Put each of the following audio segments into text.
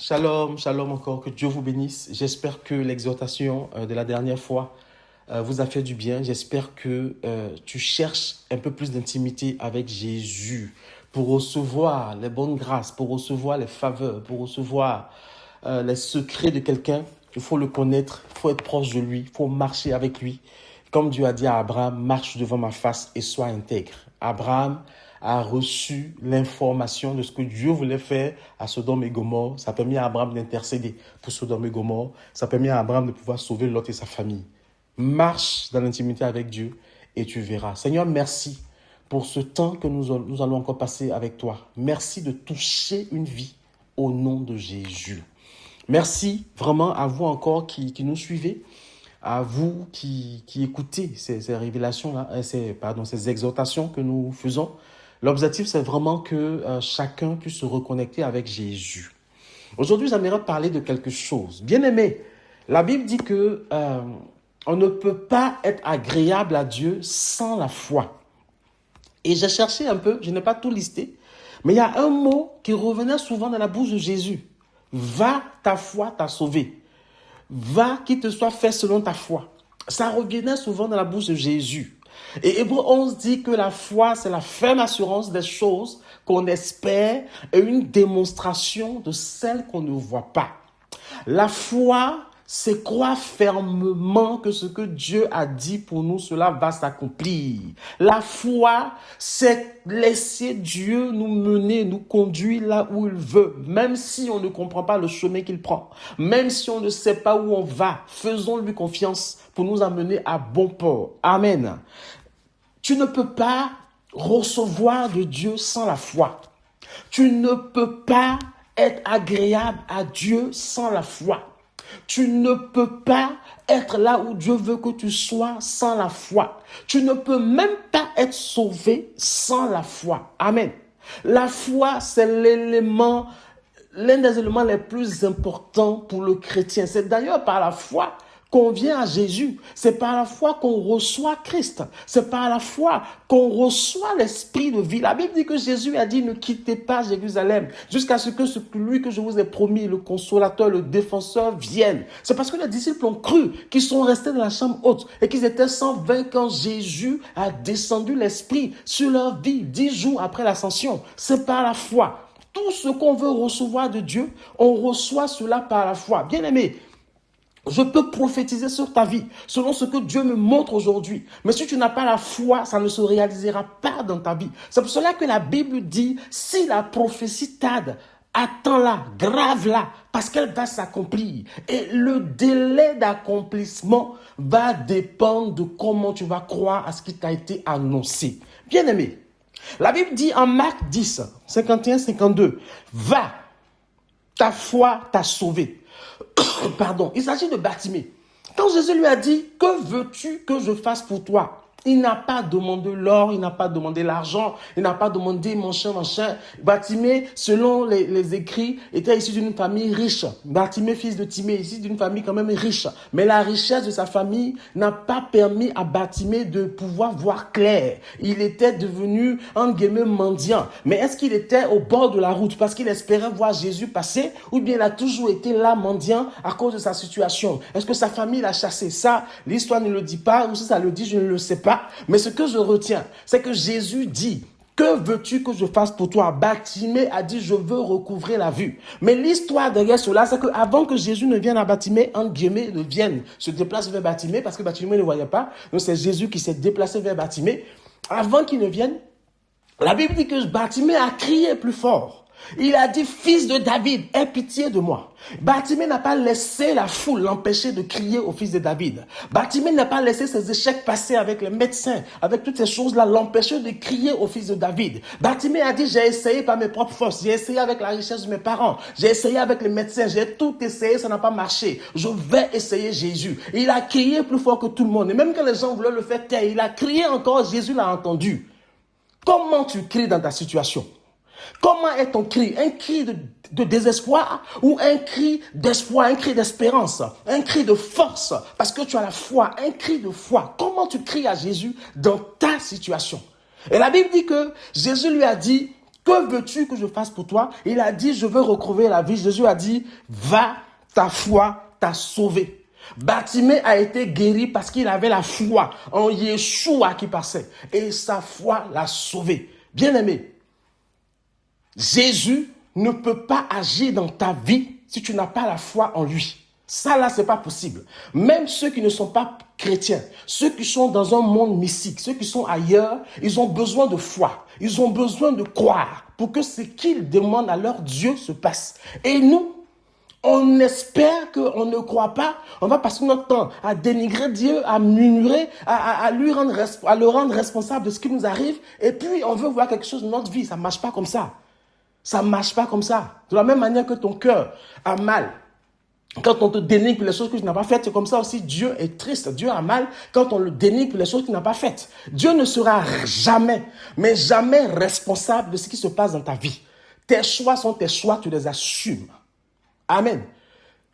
Shalom, shalom encore, que Dieu vous bénisse. J'espère que l'exhortation de la dernière fois vous a fait du bien. J'espère que tu cherches un peu plus d'intimité avec Jésus pour recevoir les bonnes grâces, pour recevoir les faveurs, pour recevoir les secrets de quelqu'un. Il faut le connaître, il faut être proche de lui, il faut marcher avec lui. Comme Dieu a dit à Abraham, marche devant ma face et sois intègre. Abraham a reçu l'information de ce que Dieu voulait faire à Sodome et Gomorrhe. Ça a permis à Abraham d'intercéder pour Sodome et Gomorrhe. Ça a permis à Abraham de pouvoir sauver Lot et sa famille. Marche dans l'intimité avec Dieu et tu verras. Seigneur, merci pour ce temps que nous allons encore passer avec toi. Merci de toucher une vie au nom de Jésus. Merci vraiment à vous encore qui nous suivez, à vous qui écoutez ces révélations-là, ces exhortations que nous faisons. L'objectif, c'est vraiment que chacun puisse se reconnecter avec Jésus. Aujourd'hui, j'aimerais parler de quelque chose. Bien-aimé, la Bible dit que on ne peut pas être agréable à Dieu sans la foi. Et j'ai cherché un peu, je n'ai pas tout listé, mais il y a un mot qui revenait souvent dans la bouche de Jésus. Va, ta foi t'a sauvé. Va, qu'il te soit fait selon ta foi. Ça revenait souvent dans la bouche de Jésus. Et Hébreux 11 dit que la foi, c'est la ferme assurance des choses qu'on espère et une démonstration de celles qu'on ne voit pas. La foi, c'est croire fermement que ce que Dieu a dit pour nous, cela va s'accomplir. La foi, c'est laisser Dieu nous mener, nous conduire là où il veut, même si on ne comprend pas le chemin qu'il prend, même si on ne sait pas où on va, faisons-lui confiance pour nous amener à bon port. Amen. Tu ne peux pas recevoir de Dieu sans la foi. Tu ne peux pas être agréable à Dieu sans la foi. Tu ne peux pas être là où Dieu veut que tu sois sans la foi. Tu ne peux même pas être sauvé sans la foi. Amen. La foi, c'est l'un des éléments les plus importants pour le chrétien. C'est d'ailleurs par la foi qu'on vient à Jésus. C'est par la foi qu'on reçoit Christ. C'est par la foi qu'on reçoit l'esprit de vie. La Bible dit que Jésus a dit, ne quittez pas Jérusalem jusqu'à ce que celui que je vous ai promis, le consolateur, le défenseur, vienne. C'est parce que les disciples ont cru qu'ils sont restés dans la chambre haute et qu'ils étaient 120 quand Jésus a descendu l'esprit sur leur vie 10 jours après l'ascension. C'est par la foi. Tout ce qu'on veut recevoir de Dieu, on reçoit cela par la foi. Bien-aimé, je peux prophétiser sur ta vie, selon ce que Dieu me montre aujourd'hui. Mais si tu n'as pas la foi, ça ne se réalisera pas dans ta vie. C'est pour cela que la Bible dit, si la prophétie tarde, attends-la, grave-la, parce qu'elle va s'accomplir. Et le délai d'accomplissement va dépendre de comment tu vas croire à ce qui t'a été annoncé. Bien-aimé, la Bible dit en Marc 10, 51-52, va, ta foi t'a sauvé. Pardon, il s'agit de Bartimée. Quand Jésus lui a dit, que veux-tu que je fasse pour toi? Il n'a pas demandé l'or, il n'a pas demandé l'argent, il n'a pas demandé machin. Bartimée, selon les écrits, était issu d'une famille riche. Bartimée, fils de Timée, issu d'une famille quand même riche. Mais la richesse de sa famille n'a pas permis à Bartimée de pouvoir voir clair. Il était devenu, entre guillemets, mendiant. Mais est-ce qu'il était au bord de la route parce qu'il espérait voir Jésus passer, ou bien il a toujours été là mendiant à cause de sa situation? Est-ce que sa famille l'a chassé? Ça, l'histoire ne le dit pas, ou si ça le dit, je ne le sais pas. Mais ce que je retiens, c'est que Jésus dit, que veux-tu que je fasse pour toi? Bartimée a dit, je veux recouvrer la vue. Mais l'histoire derrière cela, c'est qu'avant que Jésus ne vienne à Bartimée, entre guillemets, se déplace vers Bartimée, parce que Bartimée ne voyait pas. Donc c'est Jésus qui s'est déplacé vers Bartimée. Avant qu'il ne vienne, la Bible dit que Bartimée a crié plus fort. Il a dit, fils de David, aie pitié de moi. Bartimée n'a pas laissé la foule l'empêcher de crier au fils de David. Bartimée n'a pas laissé ses échecs passer avec les médecins, avec toutes ces choses-là, l'empêcher de crier au fils de David. Bartimée a dit, j'ai essayé par mes propres forces, j'ai essayé avec la richesse de mes parents, j'ai essayé avec les médecins, j'ai tout essayé, ça n'a pas marché. Je vais essayer Jésus. Et il a crié plus fort que tout le monde. Et même quand les gens voulaient le faire taire, il a crié encore, Jésus l'a entendu. Comment tu cries dans ta situation? Comment est ton cri? Un cri de désespoir ou un cri d'espoir, un cri d'espérance, un cri de force parce que tu as la foi, un cri de foi. Comment tu cries à Jésus dans ta situation? Et la Bible dit que Jésus lui a dit, Que veux-tu que je fasse pour toi? Il a dit, je veux retrouver la vie. Jésus a dit, va, ta foi t'a sauvé. Bartimée a été guéri parce qu'il avait la foi en Yeshua qui passait. Et sa foi l'a sauvé. Bien-aimé, Jésus ne peut pas agir dans ta vie si tu n'as pas la foi en lui. Ça là, c'est pas possible. Même ceux qui ne sont pas chrétiens, ceux qui sont dans un monde mystique, ceux qui sont ailleurs, ils ont besoin de foi. Ils ont besoin de croire pour que ce qu'ils demandent à leur Dieu se passe. Et nous, on espère qu'on ne croit pas. On va passer notre temps à dénigrer Dieu, à murmurer, à le rendre responsable de ce qui nous arrive. Et puis, on veut voir quelque chose dans notre vie. Ça ne marche pas comme ça. Ça ne marche pas comme ça. De la même manière que ton cœur a mal. Quand on te dénigre pour les choses que tu n'as pas faites, c'est comme ça aussi. Dieu est triste. Dieu a mal quand on le dénigre pour les choses qu'il n'a pas faites. Dieu ne sera jamais, mais jamais responsable de ce qui se passe dans ta vie. Tes choix sont tes choix, tu les assumes. Amen.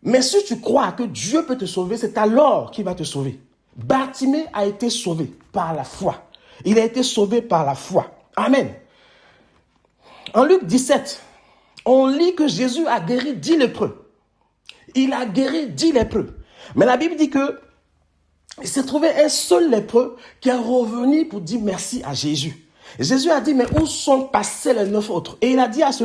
Mais si tu crois que Dieu peut te sauver, c'est alors qu'il va te sauver. Bartimée a été sauvé par la foi. Il a été sauvé par la foi. Amen. En Luc 17, on lit que Jésus a guéri 10 lépreux. Il a guéri 10 lépreux. Mais la Bible dit que il s'est trouvé un seul lépreux qui est revenu pour dire merci à Jésus. Jésus a dit, mais où sont passés les 9 autres? Et il a dit à ce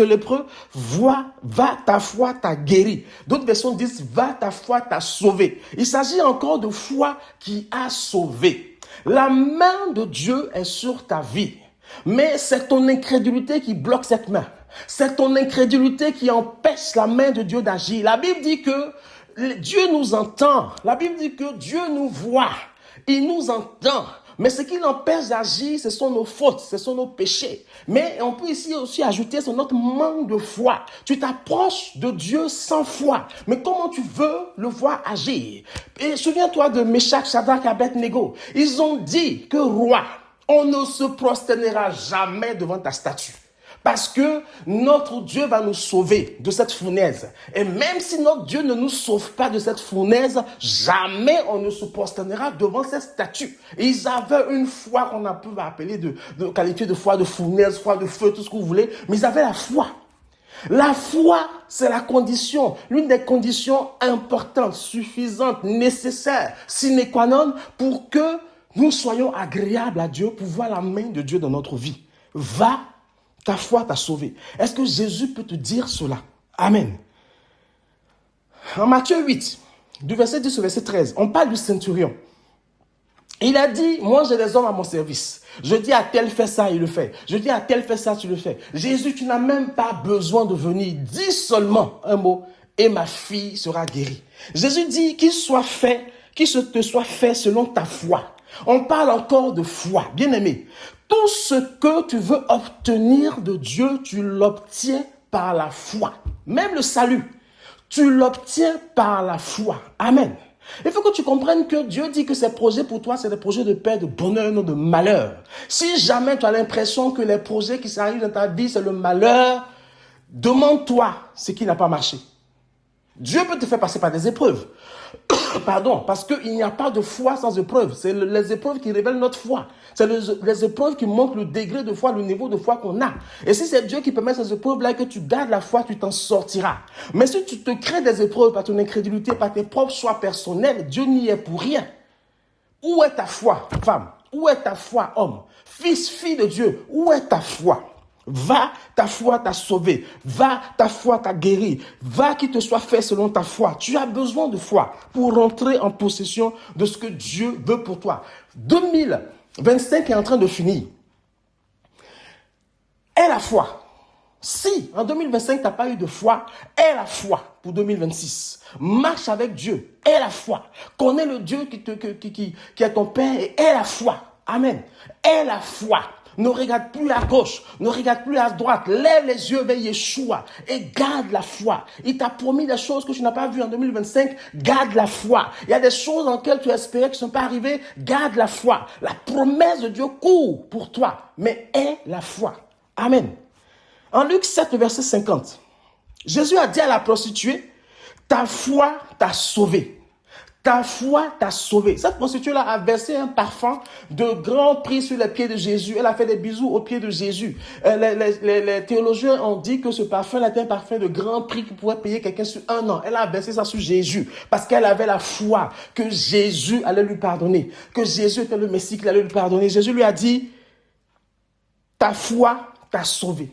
lépreux, va, ta foi t'a guéri. D'autres versions disent, va, ta foi t'a sauvé. Il s'agit encore de foi qui a sauvé. La main de Dieu est sur ta vie. Mais c'est ton incrédulité qui bloque cette main. C'est ton incrédulité qui empêche la main de Dieu d'agir. La Bible dit que Dieu nous entend. La Bible dit que Dieu nous voit. Il nous entend. Mais ce qui l'empêche d'agir, ce sont nos fautes, ce sont nos péchés. Mais on peut ici aussi ajouter, c'est notre manque de foi. Tu t'approches de Dieu sans foi. Mais comment tu veux le voir agir? Et souviens-toi de Meshach, Shadrach et Abednego. Ils ont dit que roi, on ne se prosternera jamais devant ta statue. Parce que notre Dieu va nous sauver de cette fournaise. Et même si notre Dieu ne nous sauve pas de cette fournaise, jamais on ne se prosternera devant cette statue. Et ils avaient une foi qu'on a pu appeler de qualifier de foi de fournaise, foi de feu, tout ce que vous voulez. Mais ils avaient la foi. La foi, c'est la condition, l'une des conditions importantes, suffisantes, nécessaires, sine qua non, pour que nous soyons agréables à Dieu, pour voir la main de Dieu dans notre vie. Va, ta foi t'a sauvé. Est-ce que Jésus peut te dire cela? Amen. En Matthieu 8, du verset 10 au verset 13, on parle du centurion. Il a dit, moi j'ai des hommes à mon service. Je dis à tel fait ça, il le fait. Je dis à tel fait ça, tu le fais. Jésus, tu n'as même pas besoin de venir. Dis seulement un mot et ma fille sera guérie. Jésus dit qu'il te soit fait selon ta foi. On parle encore de foi, bien aimé. Tout ce que tu veux obtenir de Dieu, tu l'obtiens par la foi. Même le salut, tu l'obtiens par la foi. Amen. Il faut que tu comprennes que Dieu dit que ses projets pour toi, c'est des projets de paix, de bonheur, non de malheur. Si jamais tu as l'impression que les projets qui s'arrivent dans ta vie, c'est le malheur, demande-toi ce qui n'a pas marché. Dieu peut te faire passer par des épreuves. Pardon, parce qu'il n'y a pas de foi sans épreuve. C'est les épreuves qui révèlent notre foi. C'est les épreuves qui montrent le degré de foi, le niveau de foi qu'on a. Et si c'est Dieu qui permet ces épreuves-là et que tu gardes la foi, tu t'en sortiras. Mais si tu te crées des épreuves par ton incrédulité, par tes propres choix personnels, Dieu n'y est pour rien. Où est ta foi, femme? Où est ta foi, homme? Fils, fille de Dieu, où est ta foi? Va, ta foi t'a sauvé. Va, ta foi t'a guéri. Va, qu'il te soit fait selon ta foi. Tu as besoin de foi pour rentrer en possession de ce que Dieu veut pour toi. 2025 est en train de finir. Aie la foi. Si en 2025, tu n'as pas eu de foi, aie la foi pour 2026. Marche avec Dieu. Aie la foi. Connais le Dieu qui est ton Père et aie la foi. Amen. Aie la foi. Ne regarde plus à gauche, ne regarde plus à droite. Lève les yeux vers Yeshua et garde la foi. Il t'a promis des choses que tu n'as pas vues en 2025. Garde la foi. Il y a des choses dans lesquelles tu espérais qui ne sont pas arrivées. Garde la foi. La promesse de Dieu court pour toi, mais aie la foi. Amen. En Luc 7, verset 50, Jésus a dit à la prostituée, ta foi t'a sauvé. Ta foi t'a sauvé. Cette prostituée-là a versé un parfum de grand prix sur les pieds de Jésus. Elle a fait des bisous aux pieds de Jésus. Les théologiens ont dit que ce parfum-là était un parfum de grand prix qui pouvait payer quelqu'un sur 1 an. Elle a versé ça sur Jésus parce qu'elle avait la foi que Jésus allait lui pardonner, que Jésus était le Messie qui allait lui pardonner. Jésus lui a dit, ta foi t'a sauvé.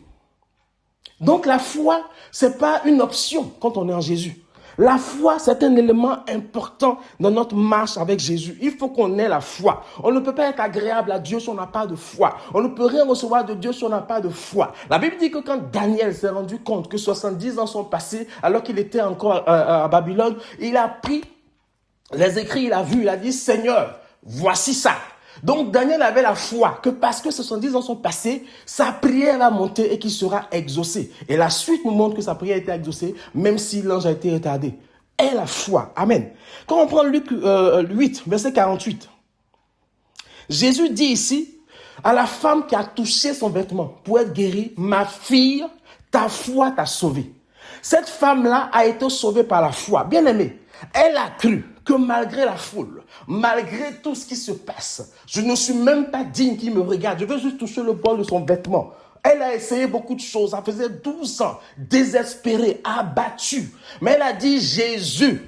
Donc la foi, c'est pas une option quand on est en Jésus. La foi, c'est un élément important dans notre marche avec Jésus. Il faut qu'on ait la foi. On ne peut pas être agréable à Dieu si on n'a pas de foi. On ne peut rien recevoir de Dieu si on n'a pas de foi. La Bible dit que quand Daniel s'est rendu compte que 70 ans sont passés, alors qu'il était encore à Babylone, il a pris les écrits, il a vu, il a dit, Seigneur, voici ça. Donc Daniel avait la foi que parce que 70 ans sont passés, sa prière va monter et qu'il sera exaucé. Et la suite nous montre que sa prière a été exaucée, même si l'ange a été retardé. Et la foi. Amen. Quand on prend Luc 8, verset 48, Jésus dit ici à la femme qui a touché son vêtement pour être guérie, ma fille, ta foi t'a sauvée. Cette femme-là a été sauvée par la foi. Bien aimée, elle a cru que malgré la foule, malgré tout ce qui se passe, je ne suis même pas digne qu'il me regarde. Je veux juste toucher le bord de son vêtement. Elle a essayé beaucoup de choses. Ça faisait 12 ans, désespérée, abattue. Mais elle a dit, Jésus,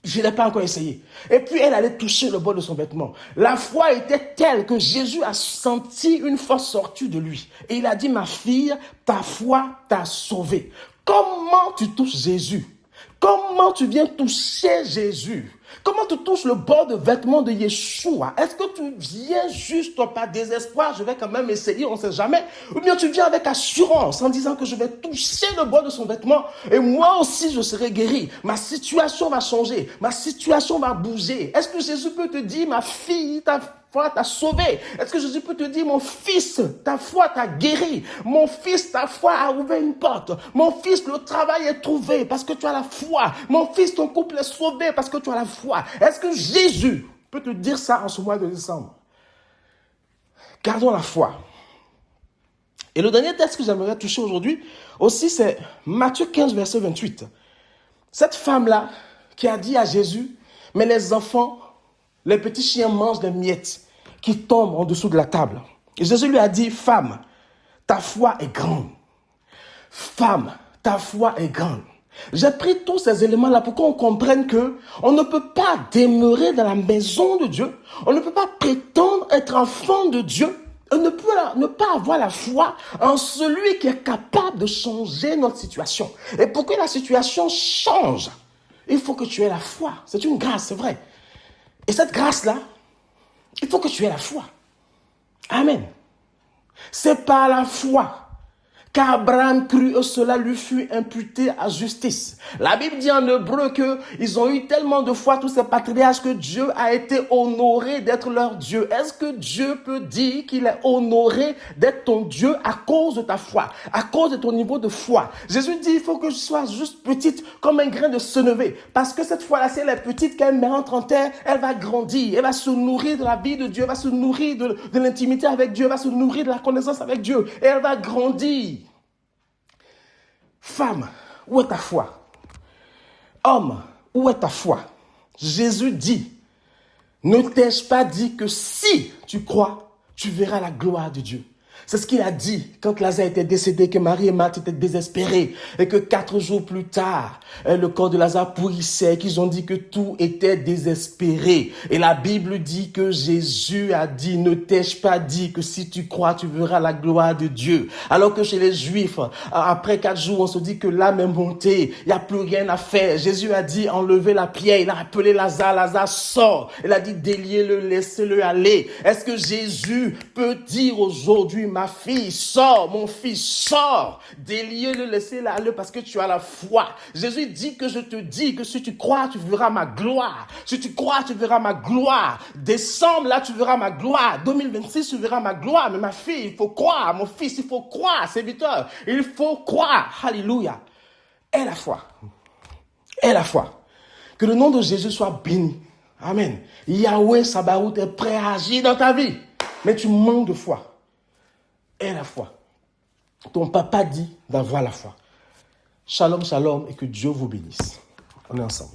je ne l'ai pas encore essayé. Et puis, elle allait toucher le bord de son vêtement. La foi était telle que Jésus a senti une force sortir de lui. Et il a dit, ma fille, ta foi t'a sauvée. Comment tu touches Jésus? Comment tu viens toucher Jésus? Comment tu touches le bord de vêtement de Yeshua? Est-ce que tu viens juste par désespoir, je vais quand même essayer, on ne sait jamais? Ou bien tu viens avec assurance en disant que je vais toucher le bord de son vêtement et moi aussi je serai guéri. Ma situation va changer, ma situation va bouger. Est-ce que Jésus peut te dire, ma fille, ta foi t'a sauvé? Est-ce que Jésus peut te dire, mon fils, ta foi t'a guéri? Mon fils, ta foi a ouvert une porte. Mon fils, le travail est trouvé parce que tu as la foi. Mon fils, ton couple est sauvé parce que tu as la foi. Est-ce que Jésus peut te dire ça en ce mois de décembre? Gardons la foi. Et le dernier texte que j'aimerais toucher aujourd'hui aussi, c'est Matthieu 15, verset 28. Cette femme-là qui a dit à Jésus, mais les enfants, les petits chiens mangent des miettes qui tombent en dessous de la table. Et Jésus lui a dit, femme, ta foi est grande. Femme, ta foi est grande. J'ai pris tous ces éléments-là pour qu'on comprenne que on ne peut pas demeurer dans la maison de Dieu. On ne peut pas prétendre être enfant de Dieu. On ne peut ne pas avoir la foi en celui qui est capable de changer notre situation. Et pour que la situation change, il faut que tu aies la foi. C'est une grâce, c'est vrai. Et cette grâce-là, il faut que tu aies la foi. Amen. C'est par la foi qu'Abraham crut et cela lui fut imputé à justice. La Bible dit en hébreu qu'ils ont eu tellement de foi, tous ces patriarches, que Dieu a été honoré d'être leur Dieu. Est-ce que Dieu peut dire qu'il est honoré d'être ton Dieu à cause de ta foi, à cause de ton niveau de foi? Jésus dit, il faut que je sois juste petite comme un grain de sénévé. Parce que cette foi-là, si elle est petite, quand elle rentre en terre, elle va grandir. Elle va se nourrir de la vie de Dieu, elle va se nourrir de l'intimité avec Dieu, elle va se nourrir de la connaissance avec Dieu. Et elle va grandir. Femme, où est ta foi? Homme, où est ta foi? Jésus dit, ne t'ai-je pas dit que si tu crois, tu verras la gloire de Dieu? C'est ce qu'il a dit quand Lazare était décédé, que Marie et Marthe étaient désespérées et que 4 jours plus tard, le corps de Lazare pourrissait, qu'ils ont dit que tout était désespéré. Et la Bible dit que Jésus a dit, ne t'ai-je pas dit que si tu crois, tu verras la gloire de Dieu? Alors que chez les Juifs, après 4 jours, on se dit que l'âme est montée, il n'y a plus rien à faire. Jésus a dit, enlevez la pierre, il a appelé Lazare, Lazare sort. Il a dit, déliez-le, laissez-le aller. Est-ce que Jésus peut dire aujourd'hui, ma fille, sors, mon fils, sors, déliez-le, laissez-le aller parce que tu as la foi. Jésus dit que je te dis que si tu crois, tu verras ma gloire. Si tu crois, tu verras ma gloire. Décembre, là, tu verras ma gloire. 2026, tu verras ma gloire. Mais ma fille, il faut croire. Mon fils, il faut croire. Serviteur, il faut croire. Alléluia. Et la foi. Et la foi. Que le nom de Jésus soit béni. Amen. Yahweh Sabaoth est prêt à agir dans ta vie. Mais tu manques de foi. Et la foi. Ton papa dit d'avoir la foi. Shalom, shalom, et que Dieu vous bénisse. On est ensemble.